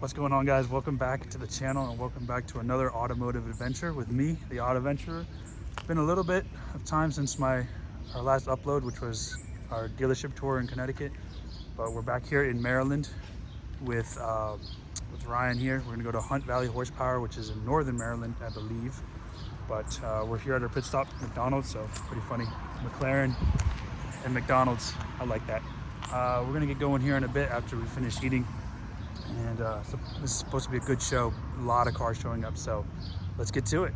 What's going on, guys? Welcome back to the channel and welcome back to another automotive adventure with me, the AutoVenturer. It's been a little bit of time since our last upload, which was our dealership tour in Connecticut, but we're back here in Maryland with Ryan here. We're gonna go to Hunt Valley Horsepower, which is in northern Maryland, I believe, but we're here at our pit stop, McDonald's, so it's pretty funny. McLaren and McDonald's, I like that. We're gonna get going here in a bit after we finish eating. And so this is supposed to be a good show. A lot of cars showing up, so let's get to it.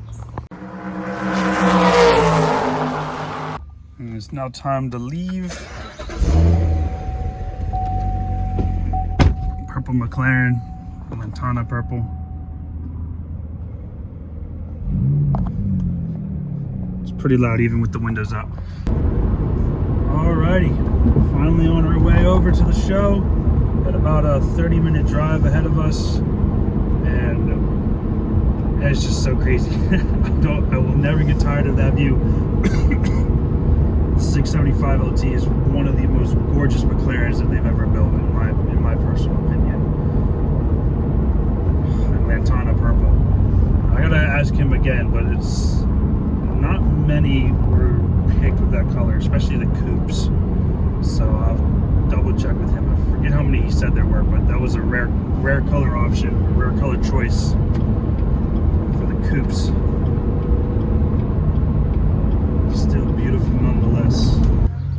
And it's now time to leave. Purple McLaren, Lantana purple. It's pretty loud even with the windows up. Alrighty, finally on our way over to the show. Got about a 30-minute drive ahead of us, and it's just so crazy. I will never get tired of that view. The 675 LT is one of the most gorgeous McLarens that they've ever built, in my personal opinion. And Lantana purple. I gotta ask him again, but it's not many were picked with that color, especially the coupes. So I'll double check with him. I forget how many he said there were, but that was a rare color option, a rare color choice for the coupes. Still beautiful nonetheless.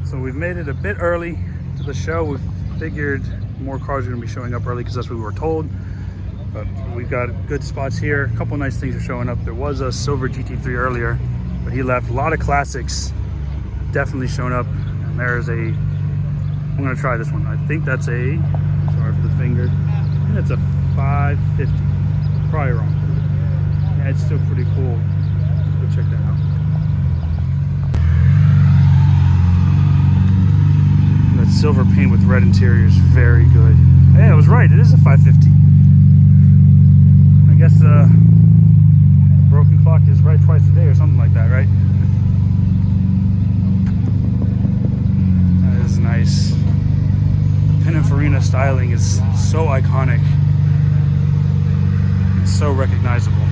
So we've made it a bit early to the show. We figured more cars are going to be showing up early because that's what we were told, but we've got good spots here. A couple nice things are showing up. There was a silver GT3 earlier, but he left. A lot of classics definitely showing up, and there's a I'm gonna try this one. I think that's a, sorry for the finger, I think that's a 550. Probably wrong. Yeah, it's still pretty cool. Let's go check that out. That silver paint with red interior is very good. Hey, I was right. It is a 550. I guess the broken clock is right twice a day or something like that, right? That is nice. Pininfarina styling is so iconic. It's so recognizable.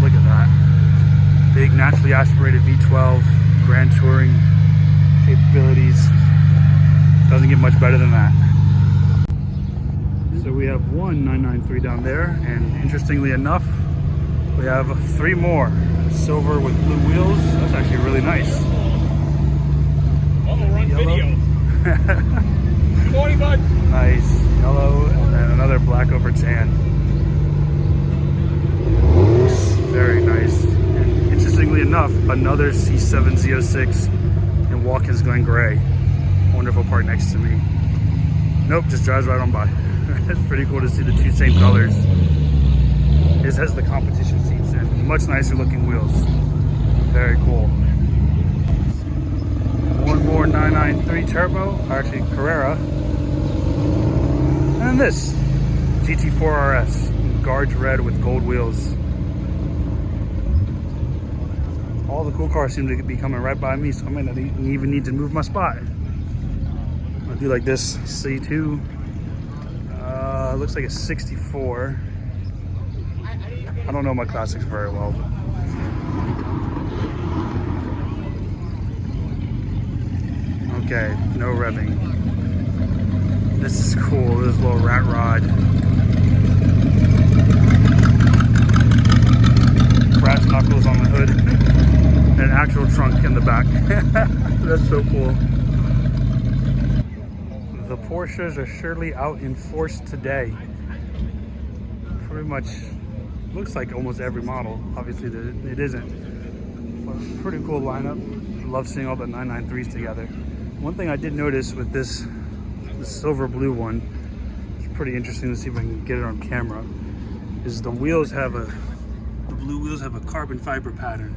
Look at that. Big naturally aspirated V12, Grand Touring capabilities. Doesn't get much better than that. So we have one 993 down there, and interestingly enough, we have 3 more. Silver with blue wheels. That's actually really nice. Yellow. Good morning, bud. Nice. Yellow, and then another black over tan. Very nice. And interestingly enough, another C7Z06 in Watkins Glen Gray. Wonderful part next to me. Nope, just drives right on by. It's pretty cool to see the 2 same colors. His has the competition seats and much nicer looking wheels. Very cool. One more 993 turbo, actually Carrera, and then this GT4 RS, Guards red with gold wheels. All the cool cars seem to be coming right by me, so I might not even need to move my spot. I'll do like this C2. Looks like a 64. I don't know my classics very well. Okay, no revving. This is cool, this little rat rod. Brass knuckles on the hood. And an actual trunk in the back. That's so cool. The Porsches are surely out in force today. Pretty much, looks like almost every model. Obviously it isn't. But pretty cool lineup. Love seeing all the 993s together. One thing I did notice with this silver blue one, it's pretty interesting to see if I can get it on camera, is the blue wheels have a carbon fiber pattern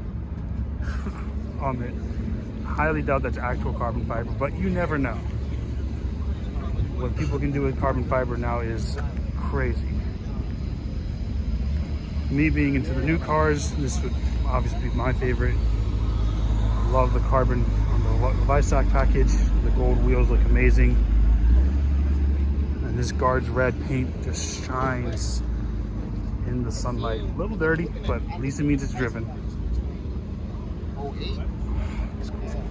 on it. Highly doubt that's actual carbon fiber, but you never know. What people can do with carbon fiber now is crazy. Me being into the new cars, this would obviously be my favorite. Love the carbon on the Visac package. The gold wheels look amazing. this guard's red paint just shines in the sunlight. A little dirty, but at least it means it's driven. It's cool.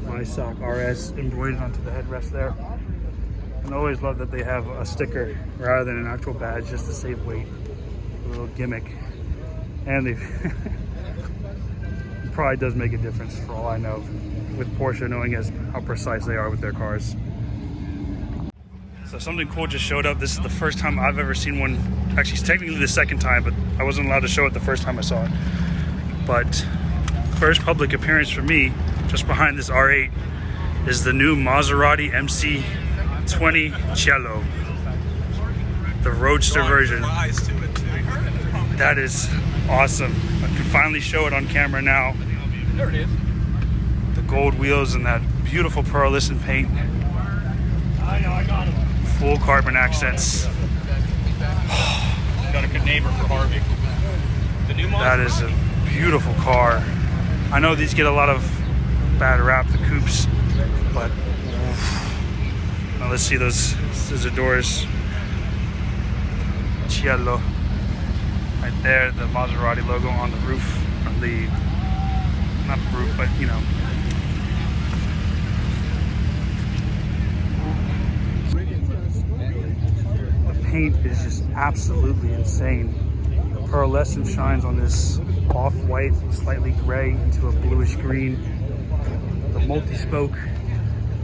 My sock RS embroidered onto the headrest there. And I always love that they have a sticker rather than an actual badge just to save weight. A little gimmick. And they it probably does make a difference for all I know with Porsche, knowing as how precise they are with their cars. So something cool just showed up. This is the first time I've ever seen one. Actually, it's technically the second time, but I wasn't allowed to show it the first time I saw it. But first public appearance for me, just behind this R8, is the new Maserati MC20 Cielo, the Roadster version. That is awesome. I can finally show it on camera now. There it is. The gold wheels and that beautiful pearlescent paint. I know, I got him. Full carbon accents. Got a good neighbor for Harvey. The new That is a beautiful car. I know these get a lot of bad rap, the coupes, but now let's see those scissor doors. Cielo. Right there, the Maserati logo on the roof, on the, not the roof, but you know. The paint is just absolutely insane. The pearlescent shines on this off-white, slightly gray into a bluish green. The multi-spoke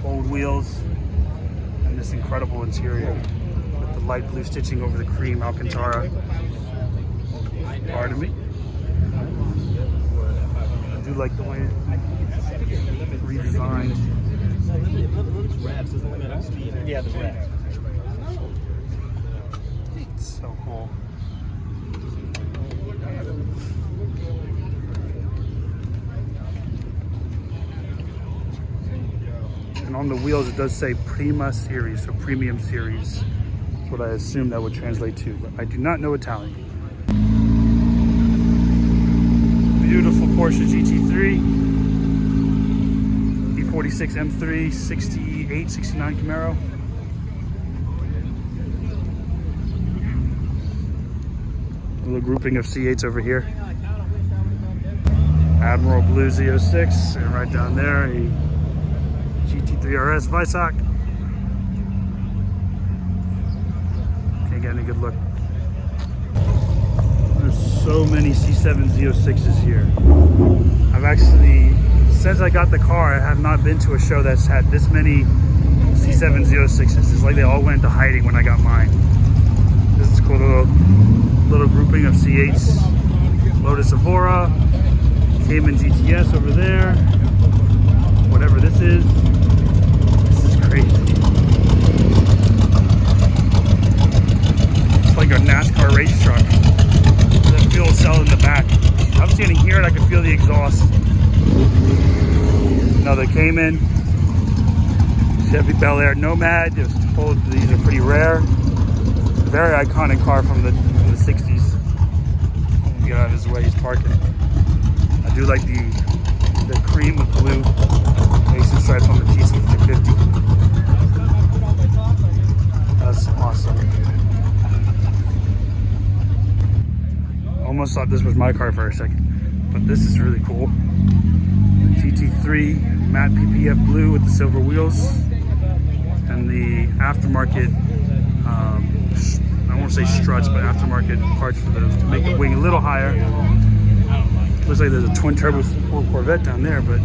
gold wheels, and this incredible interior with the light blue stitching over the cream Alcantara. Pardon me. I do like the way it's redesigned. Yeah, the red. It's so cool. And on the wheels it does say Prima Series, so premium series. That's what I assume that would translate to, but I do not know Italian. Beautiful Porsche GT3, E46 M3, 68, 69 Camaro. A little grouping of C8s over here. Admiral Blue Z06, and right down there, a GT3 RS Visoc. Can't get any good look. There's so many C7 Z06s here. I've actually, since I got the car, I have not been to a show that's had this many C7 Z06s. It's like they all went into hiding when I got mine. This is a cool little grouping of C8s. Lotus Evora, Cayman GTS over there. Whatever this is crazy. It's like a NASCAR race truck. The fuel cell in the back. I'm standing here and I can feel the exhaust. Another Cayman, Chevy Bel Air Nomad. Just told these are pretty rare. Very iconic car from the 60s. Get out of his way, he's parking. I do like the cream with blue racing stripes on the GT350. That's awesome. Almost thought this was my car for a second, but this is really cool. The GT3 matte PPF blue with the silver wheels and the aftermarket, I won't say struts, but aftermarket parts for to make the wing a little higher. Looks like there's a twin turbo 4 Corvette down there, but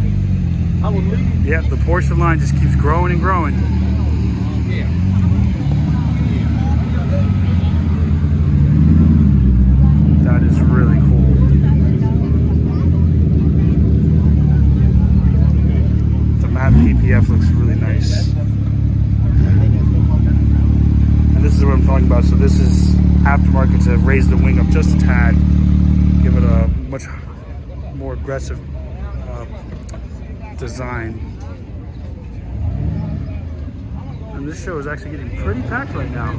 yeah, the Porsche line just keeps growing and growing. That is really cool. The matte PPF looks really nice. And this is what I'm talking about. So this is aftermarket to raise the wing up just a tad, give it a much more aggressive design. And this show is actually getting pretty packed right now.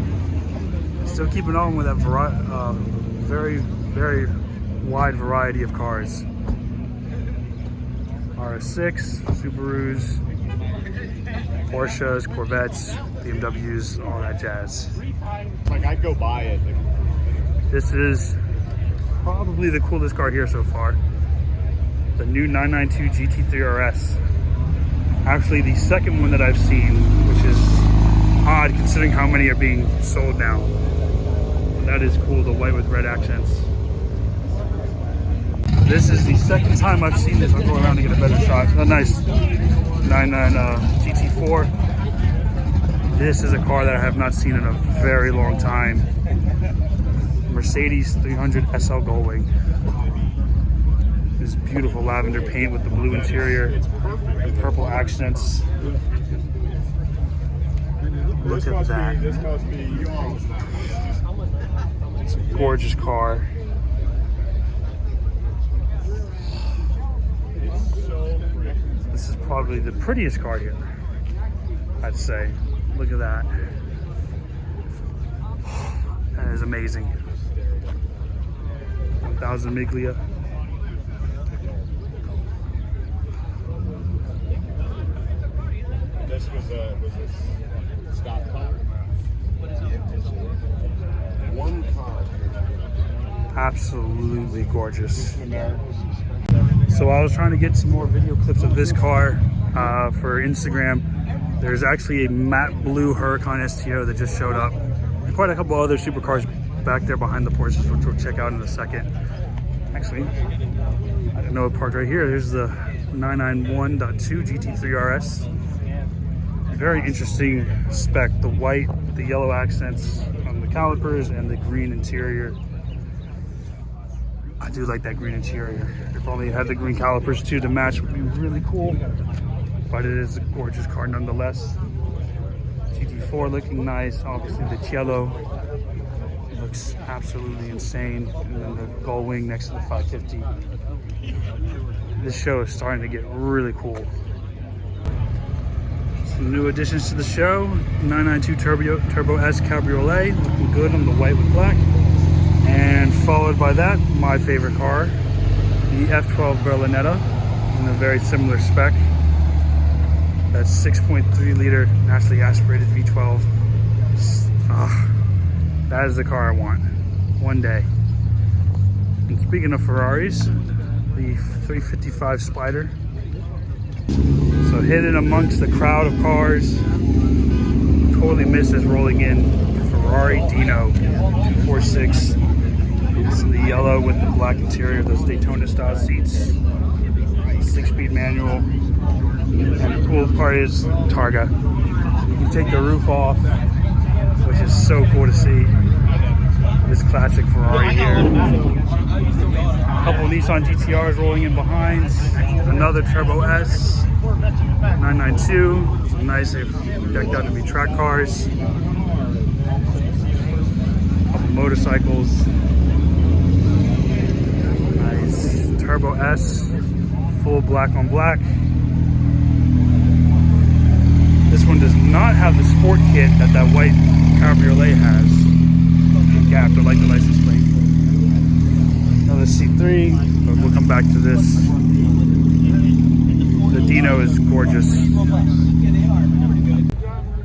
Still keeping on with that very, very wide variety of cars. RS6, Subarus, Porsches, Corvettes, BMWs, all that jazz. Like, I'd go buy it. This is probably the coolest car here so far. The new 992 GT3 RS. Actually, the second one that I've seen, which is odd considering how many are being sold now. That is cool, the white with red accents. This is the second time I've seen this. I'll go around to get a better shot. A nice 99 GT4. This is a car that I have not seen in a very long time. Mercedes 300 SL Gullwing. This beautiful lavender paint with the blue interior and purple accents. Look at that. It's a gorgeous car. This is probably the prettiest car here, I'd say. Look at that. That is amazing. 1000 Miglia. This was a stock car. One car. Absolutely gorgeous. So I was trying to get some more video clips of this car for Instagram. There's actually a matte blue Huracan STO that just showed up. And quite a couple other supercars back there behind the Porsches, which we'll check out in a second. Actually, I don't know what part right here. There's the 991.2 GT3 RS. Very interesting spec. The white, the yellow accents on the calipers, and the green interior. I do like that green interior. If only it had the green calipers too to match, would be really cool. But it is a gorgeous car nonetheless. GT4 looking nice. Obviously the Cielo looks absolutely insane. And then the Gullwing next to the 550. This show is starting to get really cool. Some new additions to the show. 992 Turbo S Cabriolet, looking good on the white with black. And followed by that, my favorite car, the F12 Berlinetta, in a very similar spec. That's 6.3 liter naturally aspirated V12. That is the car I want one day. And speaking of Ferraris, the 355 Spider. So hidden amongst the crowd of cars, totally missed this rolling in Ferrari Dino 246. It's in the yellow with the black interior, those Daytona style seats, 6-speed manual. And the cool part is Targa. You can take the roof off, which is so cool to see. This classic Ferrari here. A couple Nissan GTRs rolling in behind. Another Turbo S 992. Some nice, decked out to be track cars. A couple motorcycles. Nice Turbo S, full black on black. This one does not have the sport kit that that white Cabriolet has. Gapped, I like the license plate. Another C3, but we'll come back to this. The Dino is gorgeous.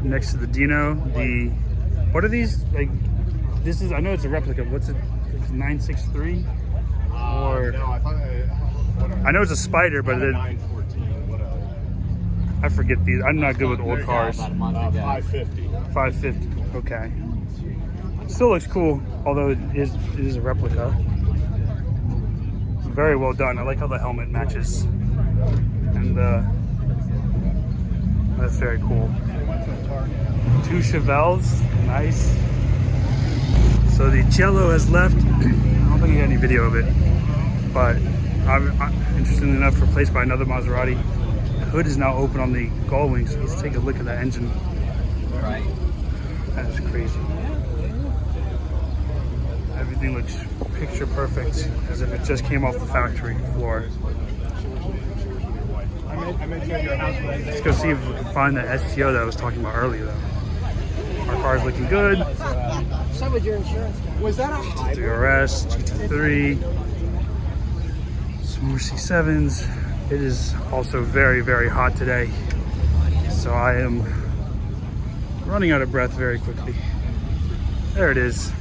Next to the Dino, what are these? Like, this is, I know it's a replica. What's it? It's 963? Or No, I thought I know it's a Spider, but it, 914, whatever. I forget these. I'm not good with old cars. 550. 550. Okay. Still looks cool, although it is a replica. Very well done. I like how the helmet matches, and that's very cool. 2 Chevelles, nice. So the Cielo has left. I don't think I got any video of it, but I'm interestingly enough replaced by another Maserati. The hood is now open on the Gullwing, so let's take a look at that engine. Right. That is crazy. Everything looks picture perfect, as if it just came off the factory floor. Let's go see if we can find that STO that I was talking about earlier, though. Our car's looking good. So would your insurance company. Was that a hybrid? GTRS, GT3, some more C7s. It is also very, very hot today. So I am running out of breath very quickly. There it is.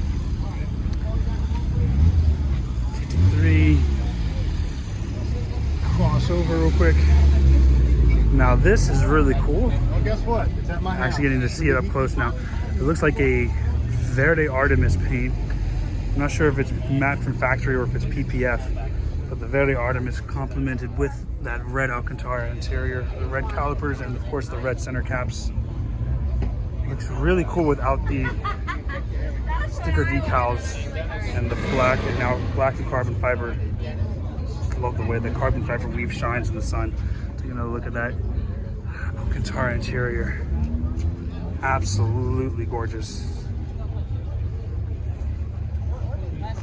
TT3. Cross over real quick. Now this is really cool. Well, guess what? It's at my house. Actually getting to see it up close now. It looks like a Verde Artemis paint. I'm not sure if it's matte from factory or if it's PPF, but the Verde Artemis complemented with that red Alcantara interior, the red calipers, and of course the red center caps. Looks really cool without the sticker decals and the black, and now black and carbon fiber. I love the way the carbon fiber weave shines in the sun. Taking another look at that Alcantara interior. Absolutely gorgeous.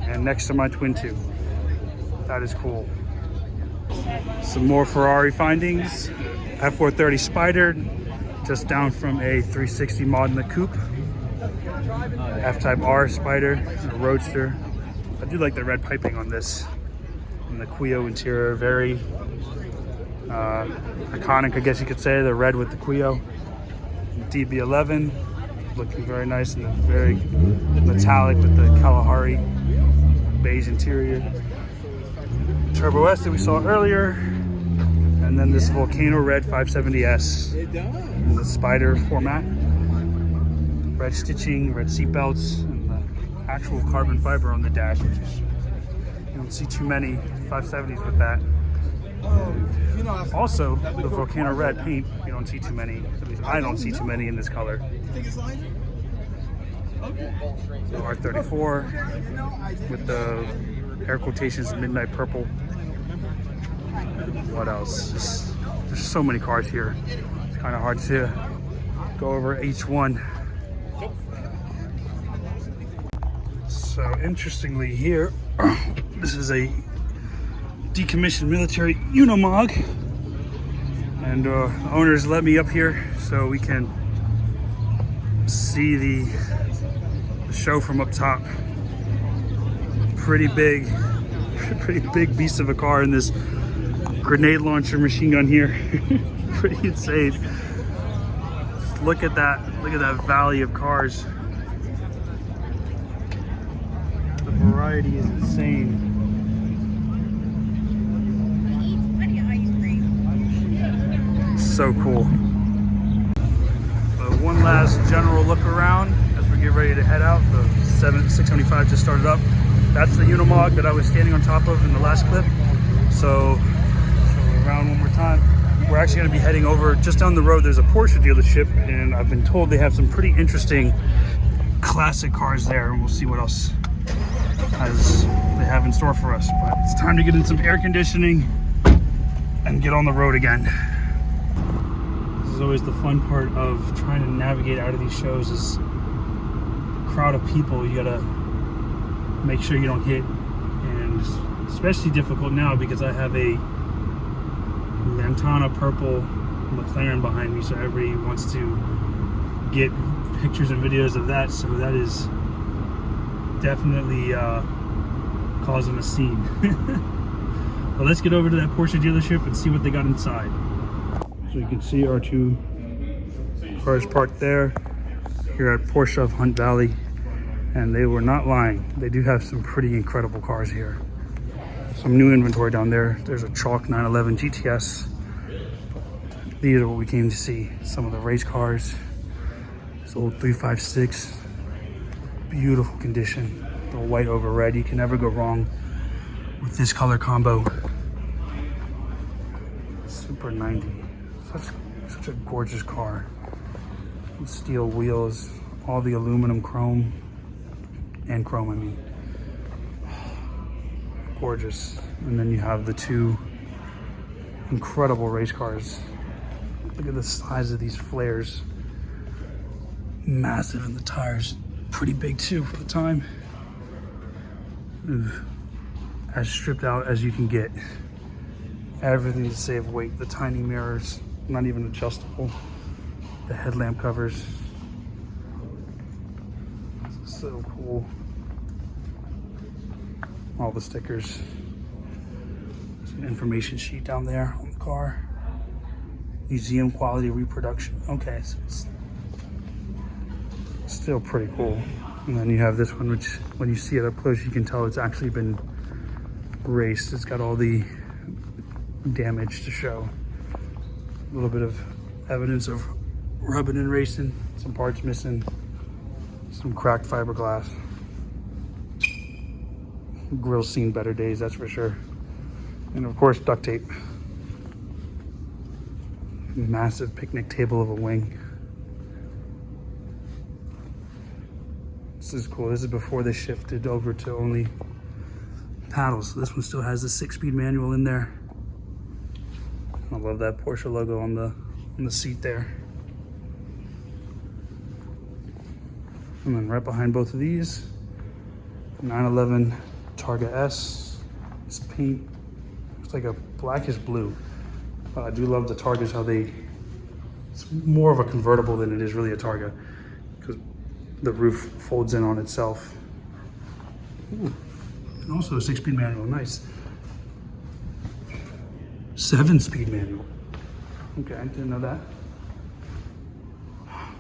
And next to my twin too. That is cool. Some more Ferrari findings. F430 Spider, just down from a 360 Modena Coupe. F-Type R Spider, a Roadster. I do like the red piping on this. And the Quio interior, very iconic, I guess you could say, the red with the Quio. DB11, looking very nice and very metallic with the Kalahari beige interior. Turbo S that we saw earlier, and then this Volcano Red 570S in the Spider format. Red stitching, red seat belts, and the actual carbon fiber on the dash, which is, you don't see too many 570s with that. Also, the Volcano Red paint, you don't see too many, at least I don't see too many in this color. So R34 with the air quotations midnight purple. What else? There's so many cars here. It's kind of hard to go over each one. So interestingly here, this is a decommissioned military Unimog, and owners let me up here so we can see the show from up top. Pretty big beast of a car in this grenade launcher machine gun here. Pretty insane. Just look at that valley of cars. The variety is insane. So cool. But one last general look around as we get ready to head out. The 675 just started up. That's the Unimog that I was standing on top of in the last clip. So around one more time. We're actually going to be heading over just down the road. There's a Porsche dealership, and I've been told they have some pretty interesting classic cars there, and we'll see what else they have in store for us. But it's time to get in some air conditioning and get on the road again. This is always the fun part of trying to navigate out of these shows, is the crowd of people. You gotta make sure you don't hit, and especially difficult now because I have a Lantana purple McLaren behind me, so everybody wants to get pictures and videos of that, so that is definitely causing a scene. But let's get over to that Porsche dealership and see what they got inside. So you can see our two cars parked there here at Porsche of Hunt Valley, and they were not lying. They do have some pretty incredible cars here. Some new inventory down there. There's a chalk 911 GTS. These are what we came to see. Some of the race cars. This old 356. Beautiful condition. The white over red. You can never go wrong with this color combo. Super 90. Such a gorgeous car. With steel wheels. All the aluminum chrome. And chrome, I mean. Gorgeous. And then you have the two incredible race cars. Look at the size of these flares. Massive, and the tires pretty big too for the time. Ugh. As stripped out as you can get. Everything to save weight. The tiny mirrors, not even adjustable. The headlamp covers. This is so cool. All the stickers. There's an information sheet down there on the car. museum quality reproduction. Okay, so it's still pretty cool. And then you have this one, which when you see it up close, you can tell it's actually been raced. It's got all the damage to show. A little bit of evidence of rubbing and racing, some parts missing, some cracked fiberglass. Grill's seen better days, that's for sure. And of course, duct tape. Massive picnic table of a wing. This is cool. This is before they shifted over to only paddles. So this one still has the 6-speed manual in there. I love that Porsche logo on the seat there. And then right behind both of these, 911 Targa S. This paint looks like a blackish blue. But I do love the Targas, how it's more of a convertible than it is really a Targa, because the roof folds in on itself. Ooh. And also a 6-speed manual, nice. 7-speed manual. Okay, I didn't know that.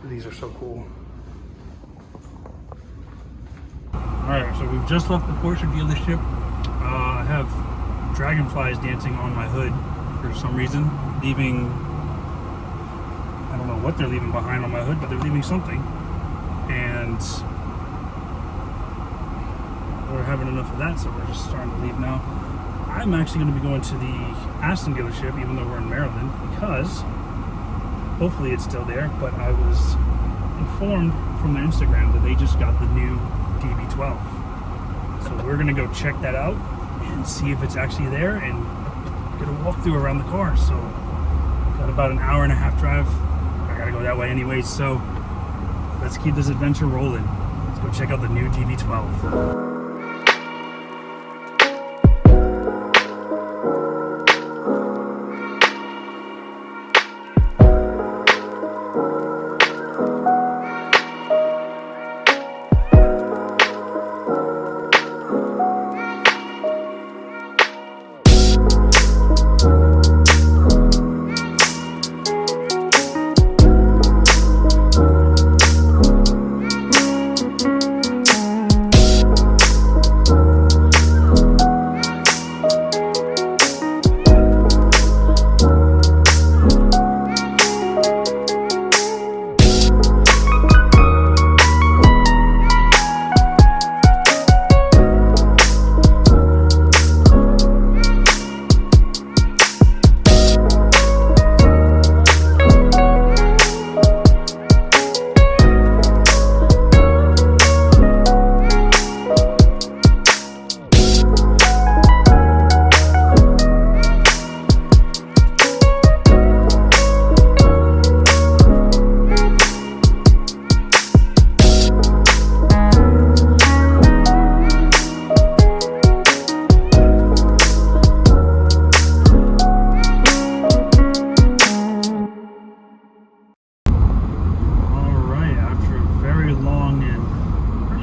These are so cool. All right, so we've just left the Porsche dealership. I have dragonflies dancing on my hood for some reason, leaving, I don't know what they're leaving behind on my hood, but they're leaving something. And we're having enough of that, so we're just starting to leave now. I'm actually going to be going to the Aston dealership, even though we're in Maryland, because hopefully it's still there, but I was informed from their Instagram that they just got the new DB12. So we're going to go check that out and see if it's actually there and get a walkthrough around the car. So got about an hour and a half drive. I got to go that way anyways, so let's keep this adventure rolling. Let's go check out the new DB12.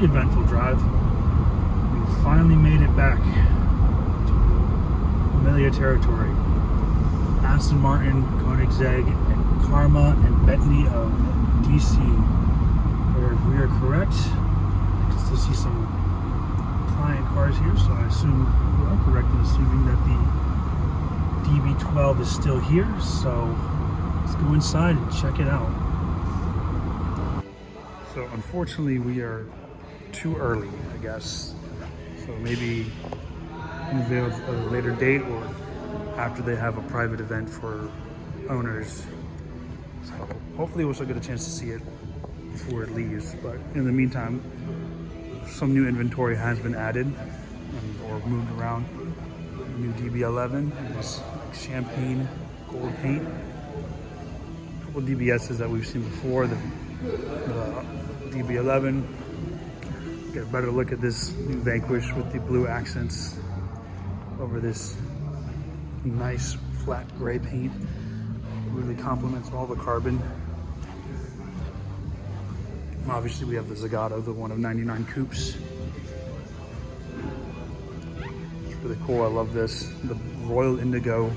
Eventful drive. We finally made it back to familiar territory. Aston Martin, Koenigsegg, and Karma and Bentley of DC. Where if we are correct, I can still see some client cars here, so I assume we are correct in assuming that the DB12 is still here. So let's go inside and check it out. So unfortunately we are too early, I guess. So maybe unveil at a later date or after they have a private event for owners. So hopefully we'll still get a chance to see it before it leaves. But in the meantime, some new inventory has been added or moved around. New DB11, this champagne gold paint. A couple DBSs that we've seen before, the DB11. Get a better look at this new Vanquish with the blue accents over this nice flat gray paint. Really complements all the carbon. Obviously we have the Zagato, the one of 99 coupes. It's really cool, I love this. The Royal Indigo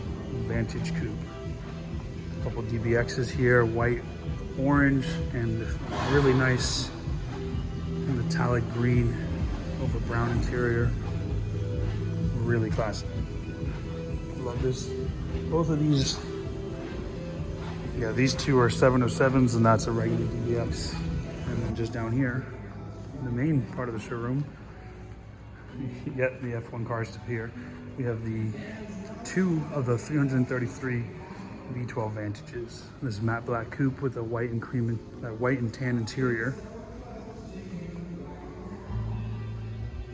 Vantage Coupe. A couple DBXs here, white, orange, and really nice metallic green over brown interior. Really classic. Love this. Both of these, yeah, these two are 707s, and that's a regular DBX. And then just down here, the main part of the showroom, you get the F1 cars up here. We have the two of the 333 V12 Vantages. This matte black coupe with a white and cream, white and tan interior.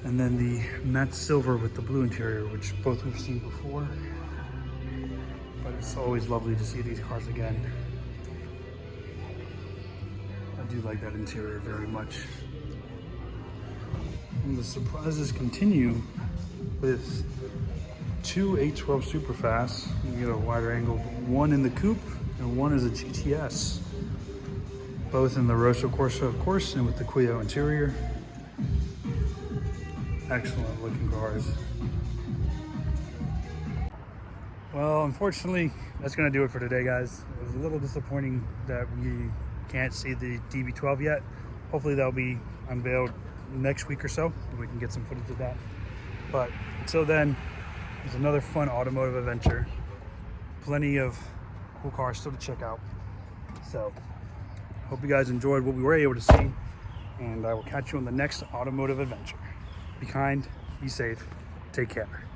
And then the matte silver with the blue interior, which both we've seen before. But it's always lovely to see these cars again. I do like that interior very much. And the surprises continue with two 812 Superfast. You get a wider angle, one in the coupe and one is a GTS. Both in the Rosso Corsa, of course, and with the Cuyo interior. Excellent looking cars. Well, unfortunately, that's gonna do it for today, guys. It was a little disappointing that we can't see the DB12 yet. Hopefully that'll be unveiled next week or so. We can get some footage of that. But until then, there's another fun automotive adventure. Plenty of cool cars still to check out. So, hope you guys enjoyed what we were able to see, and I will catch you on the next automotive adventure. Be kind, be safe, take care.